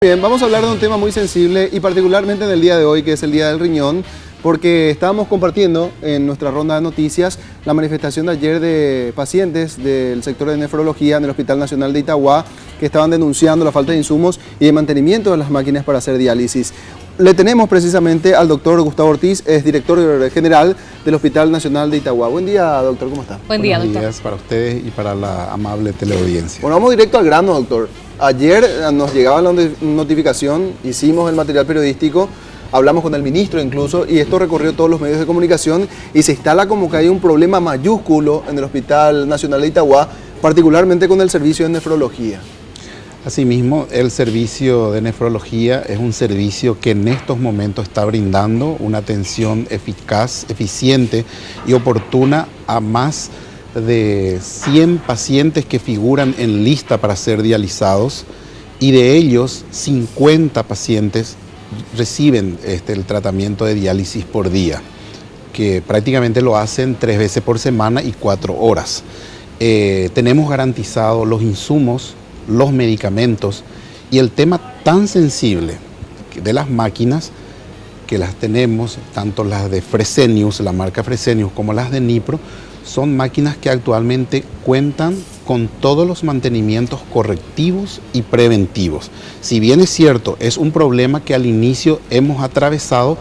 Bien, vamos a hablar de un tema muy sensible y particularmente en el día de hoy, que es el Día del Riñón, porque estábamos compartiendo en nuestra ronda de noticias la manifestación de ayer de pacientes del sector de nefrología en el Hospital Nacional de Itagua que estaban denunciando la falta de insumos y de mantenimiento de las máquinas para hacer diálisis. Le tenemos precisamente al doctor Gustavo Ortiz, es director general del Hospital Nacional de Itagua. Buen día, doctor, ¿cómo está? Buen día, doctor. Buenos días para ustedes y para la amable teleaudiencia. Bueno, vamos directo al grano, doctor. Ayer nos llegaba la notificación, hicimos el material periodístico, hablamos con el ministro incluso, y esto recorrió todos los medios de comunicación y se instala como que hay un problema mayúsculo en el Hospital Nacional de Itagua, particularmente con el servicio de nefrología. Asimismo, el servicio de nefrología es un servicio que en estos momentos está brindando una atención eficaz, eficiente y oportuna a más de 100 pacientes que figuran en lista para ser dializados, y de ellos 50 pacientes reciben el tratamiento de diálisis por día, que prácticamente lo hacen 3 veces por semana y 4 horas. Tenemos garantizados los insumos, los medicamentos y el tema tan sensible de las máquinas, que las tenemos, tanto las de Fresenius, la marca Fresenius, como las de Nipro, son máquinas que actualmente cuentan con todos los mantenimientos correctivos y preventivos. Si bien es cierto, es un problema que al inicio hemos atravesado,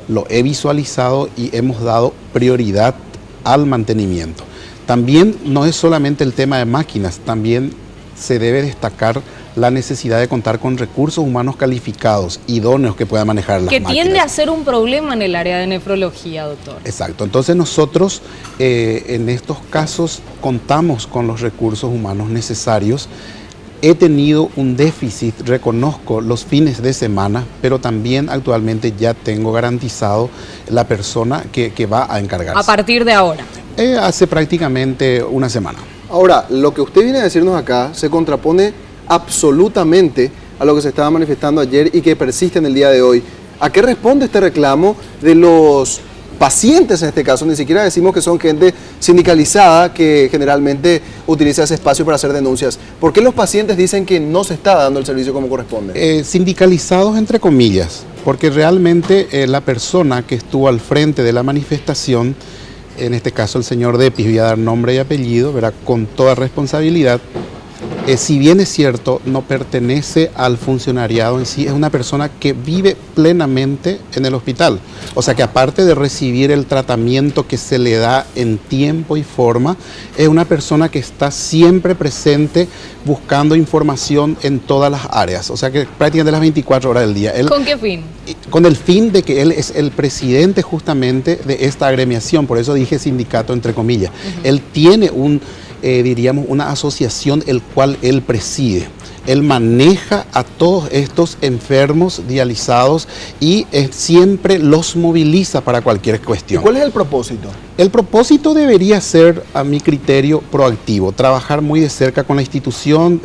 lo he visualizado y hemos dado prioridad al mantenimiento. También no es solamente el tema de máquinas, también se debe destacar la necesidad de contar con recursos humanos calificados, idóneos, que puedan manejar las máquinas. Que tiende a ser un problema en el área de nefrología, doctor. Exacto. Entonces nosotros en estos casos contamos con los recursos humanos necesarios. He tenido un déficit, reconozco, los fines de semana, pero también actualmente ya tengo garantizado la persona que va a encargarse. A partir de ahora. Hace prácticamente una semana. Ahora, lo que usted viene a decirnos acá se contrapone absolutamente a lo que se estaba manifestando ayer y que persiste en el día de hoy. ¿A qué responde este reclamo de los pacientes en este caso? Ni siquiera decimos que son gente sindicalizada que generalmente utiliza ese espacio para hacer denuncias. ¿Por qué los pacientes dicen que no se está dando el servicio como corresponde? Sindicalizados entre comillas, porque realmente la persona que estuvo al frente de la manifestación, en este caso el señor Depis, voy a dar nombre y apellido, ¿verdad?, con toda responsabilidad, si bien es cierto, no pertenece al funcionariado en sí, es una persona que vive plenamente en el hospital. O sea que aparte de recibir el tratamiento que se le da en tiempo y forma, es una persona que está siempre presente buscando información en todas las áreas. O sea que prácticamente las 24 horas del día. ¿Con qué fin? Con el fin de que él es el presidente justamente de esta agremiación, por eso dije sindicato entre comillas. Él tiene diríamos, una asociación el cual él preside. Él maneja a todos estos enfermos dializados y siempre los moviliza para cualquier cuestión. ¿Y cuál es el propósito? El propósito debería ser, a mi criterio, proactivo, trabajar muy de cerca con la institución.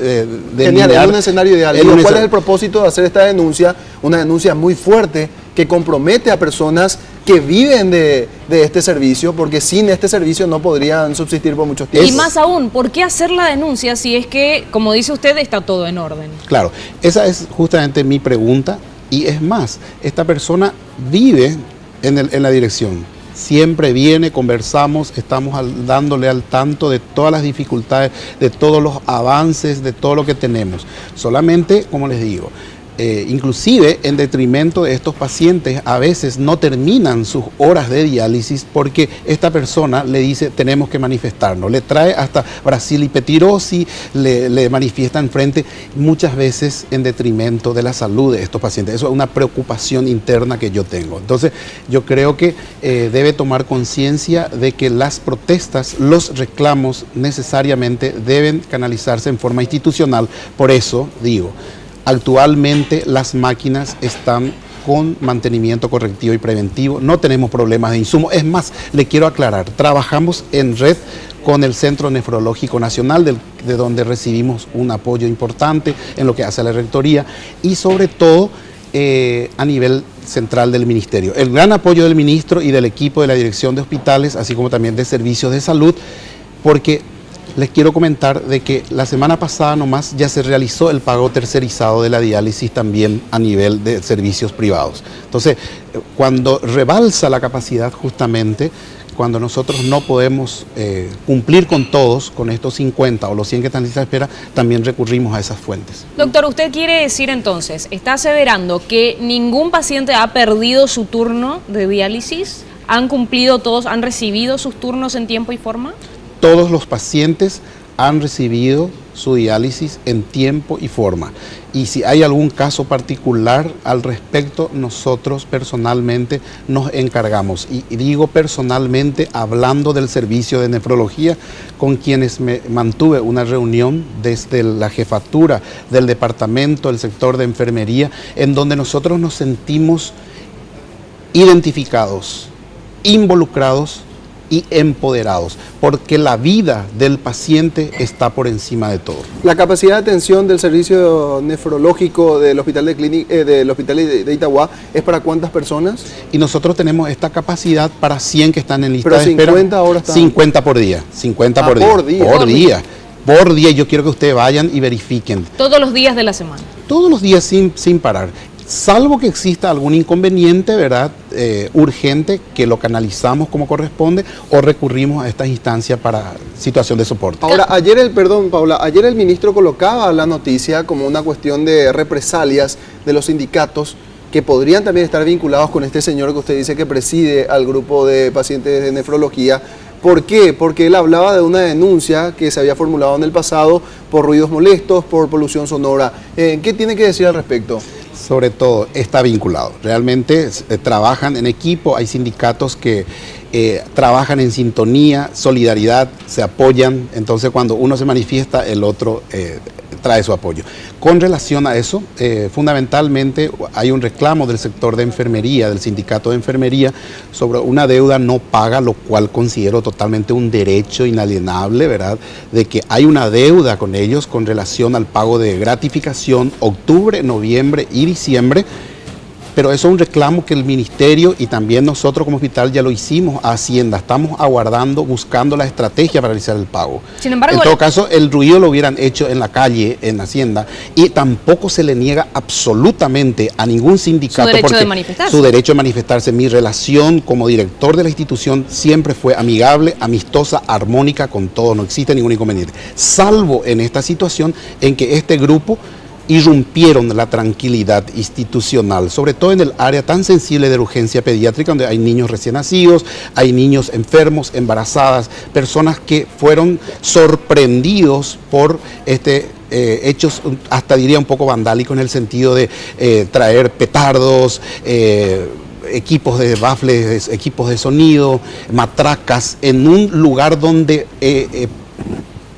Genial, en un escenario ideal. ¿Cuál es el propósito de hacer esta denuncia? Una denuncia muy fuerte que compromete a personas que viven de este servicio, porque sin este servicio no podrían subsistir por muchos tiempos. Y más aún, ¿por qué hacer la denuncia si es que, como dice usted, está todo en orden? Claro, esa es justamente mi pregunta, y es más, esta persona vive en la dirección. Siempre viene, conversamos, estamos dándole al tanto de todas las dificultades, de todos los avances, de todo lo que tenemos. Solamente, como les digo, inclusive en detrimento de estos pacientes, a veces no terminan sus horas de diálisis porque esta persona le dice tenemos que manifestarnos, le trae hasta brasilipetirosis, le manifiesta enfrente, muchas veces en detrimento de la salud de estos pacientes. Eso es una preocupación interna que yo tengo. Entonces yo creo que debe tomar conciencia de que las protestas, los reclamos necesariamente deben canalizarse en forma institucional. Por eso digo, actualmente las máquinas están con mantenimiento correctivo y preventivo, no tenemos problemas de insumo. Es más, le quiero aclarar, trabajamos en red con el Centro Nefrológico Nacional, de donde recibimos un apoyo importante en lo que hace a la rectoría y sobre todo a nivel central del ministerio. El gran apoyo del ministro y del equipo de la Dirección de Hospitales, así como también de Servicios de Salud, porque les quiero comentar de que la semana pasada nomás ya se realizó el pago tercerizado de la diálisis también a nivel de servicios privados. Entonces, cuando rebalsa la capacidad justamente, cuando nosotros no podemos cumplir con todos, con estos 50 o los 100 que están en lista de espera, también recurrimos a esas fuentes. Doctor, ¿usted quiere decir entonces, está aseverando que ningún paciente ha perdido su turno de diálisis? ¿Han cumplido todos, han recibido sus turnos en tiempo y forma? Todos los pacientes han recibido su diálisis en tiempo y forma. Y si hay algún caso particular al respecto, nosotros personalmente nos encargamos. Y digo personalmente, hablando del servicio de nefrología, con quienes me mantuve una reunión desde la jefatura del departamento, el sector de enfermería, en donde nosotros nos sentimos identificados, involucrados y empoderados, porque la vida del paciente está por encima de todo. La capacidad de atención del servicio nefrológico del hospital de Itagua es para ¿cuántas personas? Y nosotros tenemos esta capacidad para 100 que están en lista Pero de espera. 50 ahora están. 50 por día, 50 por día. Por día, yo quiero que ustedes vayan y verifiquen. Todos los días de la semana. Todos los días sin parar. Salvo que exista algún inconveniente, ¿verdad? Urgente, que lo canalizamos como corresponde o recurrimos a estas instancias para situación de soporte. Ahora, ayer el ministro colocaba la noticia como una cuestión de represalias de los sindicatos que podrían también estar vinculados con este señor que usted dice que preside al grupo de pacientes de nefrología. ¿Por qué? Porque él hablaba de una denuncia que se había formulado en el pasado por ruidos molestos, por polución sonora. ¿Qué tiene que decir al respecto? Sobre todo, está vinculado. Realmente trabajan en equipo, hay sindicatos que trabajan en sintonía, solidaridad, se apoyan. Entonces, cuando uno se manifiesta, el otro trae su apoyo. Con relación a eso, fundamentalmente hay un reclamo del sector de enfermería, del sindicato de enfermería, sobre una deuda no paga, lo cual considero totalmente un derecho inalienable, ¿verdad? De que hay una deuda con ellos con relación al pago de gratificación octubre, noviembre y diciembre. Pero eso es un reclamo que el ministerio y también nosotros como hospital ya lo hicimos a Hacienda. Estamos aguardando, buscando la estrategia para realizar el pago. Sin embargo, en todo caso, el ruido lo hubieran hecho en la calle, en Hacienda, y tampoco se le niega absolutamente a ningún sindicato su derecho de manifestarse. Su derecho de manifestarse. Mi relación como director de la institución siempre fue amigable, amistosa, armónica con todo. No existe ningún inconveniente. Salvo en esta situación en que este grupo irrumpieron la tranquilidad institucional, sobre todo en el área tan sensible de urgencia pediátrica, donde hay niños recién nacidos, hay niños enfermos, embarazadas, personas que fueron sorprendidos por hechos, hasta diría un poco vandálicos, en el sentido de traer petardos, equipos de baffles, equipos de sonido, matracas, en un lugar donde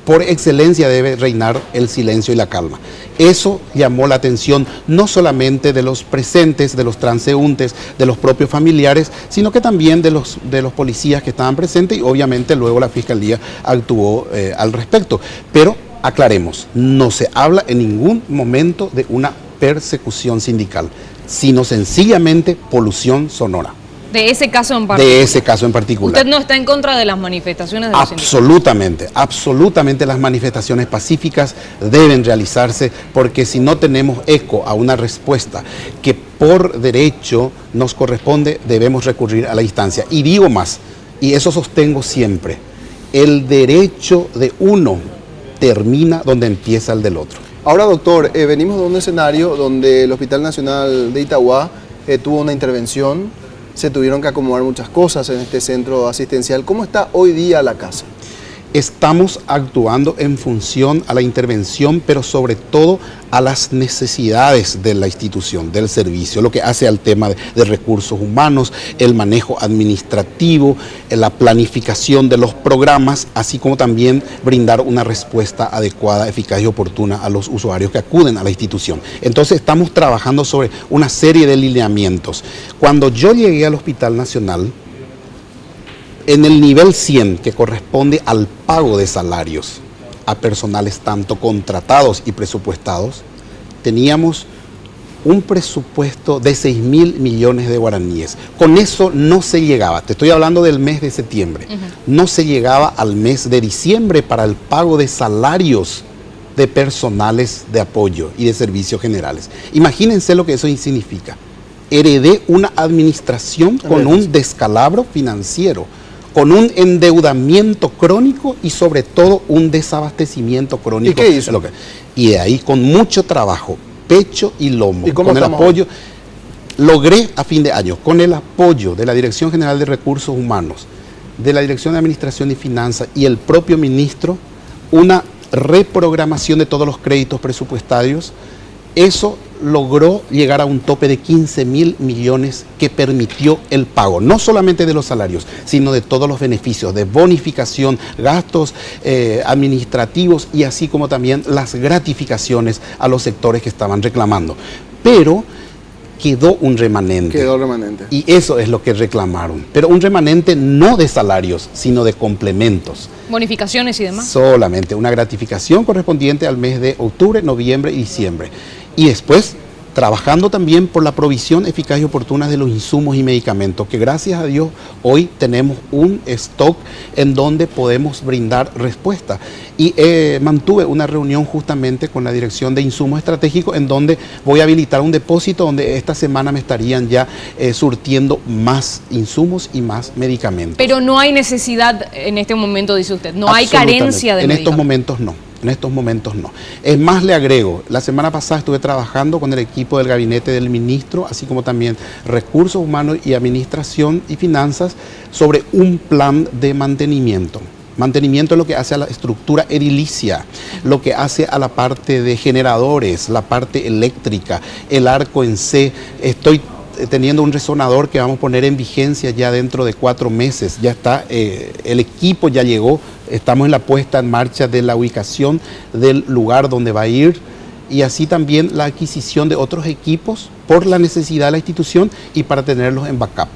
por excelencia debe reinar el silencio y la calma. Eso llamó la atención no solamente de los presentes, de los transeúntes, de los propios familiares, sino que también de los policías que estaban presentes, y obviamente luego la Fiscalía actuó al respecto. Pero aclaremos, no se habla en ningún momento de una persecución sindical, sino sencillamente polución sonora. De ese caso en particular. De ese caso en particular. ¿Usted no está en contra de las manifestaciones de los sindicatos? Absolutamente las manifestaciones pacíficas deben realizarse, porque si no tenemos eco a una respuesta que por derecho nos corresponde, debemos recurrir a la instancia. Y digo más, y eso sostengo siempre, el derecho de uno termina donde empieza el del otro. Ahora, doctor, venimos de un escenario donde el Hospital Nacional de Itagua tuvo una intervención. Se tuvieron que acomodar muchas cosas en este centro asistencial. ¿Cómo está hoy día la casa? Estamos actuando en función a la intervención, pero sobre todo a las necesidades de la institución, del servicio, lo que hace al tema de recursos humanos, el manejo administrativo, la planificación de los programas, así como también brindar una respuesta adecuada, eficaz y oportuna a los usuarios que acuden a la institución. Entonces estamos trabajando sobre una serie de lineamientos. Cuando yo llegué al Hospital Nacional, en el nivel 100, que corresponde al pago de salarios a personales tanto contratados y presupuestados, teníamos un presupuesto de 6.000 millones de guaraníes. Con eso no se llegaba, te estoy hablando del mes de septiembre, no se llegaba al mes de diciembre para el pago de salarios de personales de apoyo y de servicios generales. Imagínense lo que eso significa. Heredé una administración con un descalabro financiero, con un endeudamiento crónico y sobre todo un desabastecimiento crónico. ¿Y qué hizo? Y de ahí, con mucho trabajo, pecho y lomo, ¿Y cómo con el estamos apoyo, logré a fin de año, con el apoyo de la Dirección General de Recursos Humanos, de la Dirección de Administración y Finanzas y el propio ministro, una reprogramación de todos los créditos presupuestarios. Eso logró llegar a un tope de 15.000 millones que permitió el pago, no solamente de los salarios, sino de todos los beneficios, de bonificación, gastos administrativos y así como también las gratificaciones a los sectores que estaban reclamando. Pero quedó un remanente. Quedó remanente. Y eso es lo que reclamaron. Pero un remanente no de salarios, sino de complementos. Bonificaciones y demás. Solamente una gratificación correspondiente al mes de octubre, noviembre y diciembre. Y después, trabajando también por la provisión eficaz y oportuna de los insumos y medicamentos, que gracias a Dios hoy tenemos un stock en donde podemos brindar respuesta. Y mantuve una reunión justamente con la Dirección de Insumos Estratégicos en donde voy a habilitar un depósito donde esta semana me estarían ya surtiendo más insumos y más medicamentos. Pero no hay necesidad en este momento, dice usted, no hay carencia de medicamentos. En estos momentos no. En estos momentos no. Es más, le agrego, la semana pasada estuve trabajando con el equipo del gabinete del ministro, así como también Recursos Humanos y Administración y Finanzas, sobre un plan de mantenimiento. Mantenimiento es lo que hace a la estructura edilicia, lo que hace a la parte de generadores, la parte eléctrica, el arco en C. Estoy teniendo un resonador que vamos a poner en vigencia ya dentro de 4 meses. Ya está, el equipo ya llegó, estamos en la puesta en marcha de la ubicación del lugar donde va a ir y así también la adquisición de otros equipos por la necesidad de la institución y para tenerlos en backup.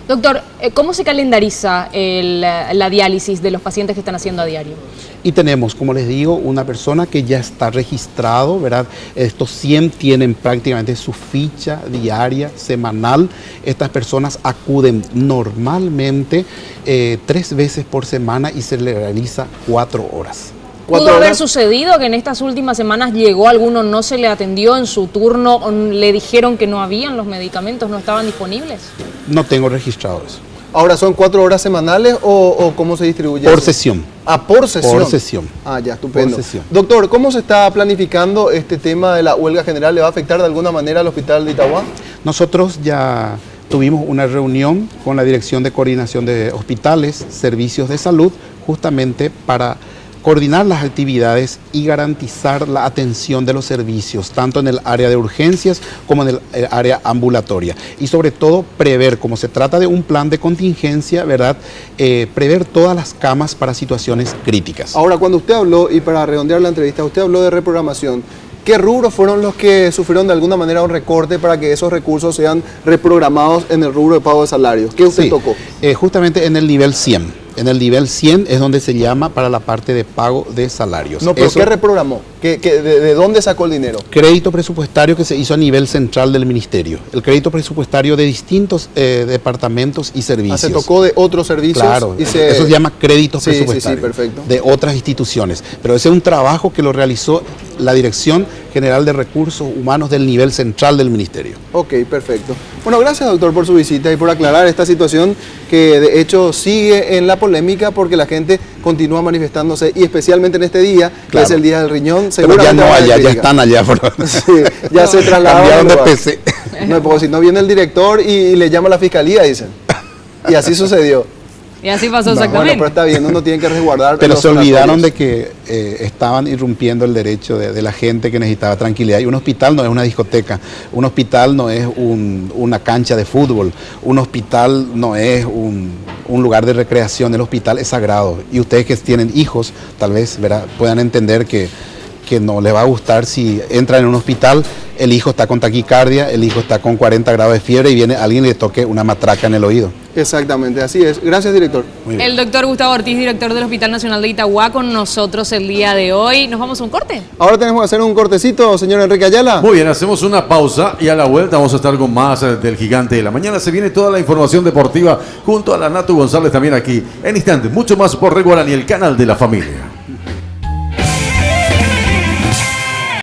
Doctor, ¿cómo se calendariza la diálisis de los pacientes que están haciendo a diario? Y tenemos, como les digo, una persona que ya está registrado, ¿verdad? Estos 100 tienen prácticamente su ficha diaria, semanal. Estas personas acuden normalmente 3 veces por semana y se le realiza 4 horas. ¿Pudo haber sucedido que en estas últimas semanas llegó alguno, no se le atendió en su turno, le dijeron que no habían los medicamentos, no estaban disponibles? No tengo registrado eso. Ahora, ¿son 4 horas semanales o cómo se distribuye Por eso? sesión. Ah, por sesión. Por sesión. Ah, ya, estupendo. Por sesión. Doctor, ¿cómo se está planificando este tema de la huelga general? ¿Le va a afectar de alguna manera al hospital de Itagua? Nosotros ya tuvimos una reunión con la Dirección de Coordinación de Hospitales, Servicios de Salud, justamente para coordinar las actividades y garantizar la atención de los servicios, tanto en el área de urgencias como en el área ambulatoria. Y sobre todo prever, como se trata de un plan de contingencia, ¿verdad? Prever todas las camas para situaciones críticas. Ahora, cuando usted habló, y para redondear la entrevista, usted habló de reprogramación. ¿Qué rubros fueron los que sufrieron de alguna manera un recorte para que esos recursos sean reprogramados en el rubro de pago de salarios? ¿Qué usted tocó? Justamente en el nivel 100. En el nivel 100 es donde se llama para la parte de pago de salarios. No, pero ¿qué reprogramó? ¿De dónde sacó el dinero? Crédito presupuestario que se hizo a nivel central del ministerio. El crédito presupuestario de distintos departamentos y servicios. Se tocó de otros servicios. Claro, eso se llama créditos presupuestarios. Sí, perfecto. De otras instituciones. Pero ese es un trabajo que lo realizó la Dirección General de Recursos Humanos del nivel central del ministerio. Ok, perfecto. Bueno, gracias doctor por su visita y por aclarar esta situación que de hecho sigue en la polémica porque la gente continúa manifestándose y especialmente en este día, que es el día del riñón. Pero ya no allá, ya están allá. Sí, ya se trasladaron. Cambiaron de PC. No, porque si no viene el director y le llama a la fiscalía, dicen. Y así sucedió. Y así pasó exactamente. Bueno, pero está bien, uno tiene que resguardar. Pero se olvidaron de que estaban irrumpiendo el derecho de la gente que necesitaba tranquilidad. Y un hospital no es una discoteca, un hospital no es una cancha de fútbol, un hospital no es un lugar de recreación, el hospital es sagrado. Y ustedes que tienen hijos, tal vez puedan entender que no les va a gustar si entran en un hospital, el hijo está con taquicardia, el hijo está con 40 grados de fiebre y viene alguien y le toque una matraca en el oído. Exactamente, así es. Gracias, director. El doctor Gustavo Ortiz, director del Hospital Nacional de Itagua, con nosotros el día de hoy. ¿Nos vamos a un corte? Ahora tenemos que hacer un cortecito, señor Enrique Ayala. Muy bien, hacemos una pausa y a la vuelta vamos a estar con más del Gigante de la Mañana. Se viene toda la información deportiva junto a la Natu González también aquí. En instantes, mucho más por Red Guaraní, el canal de la familia.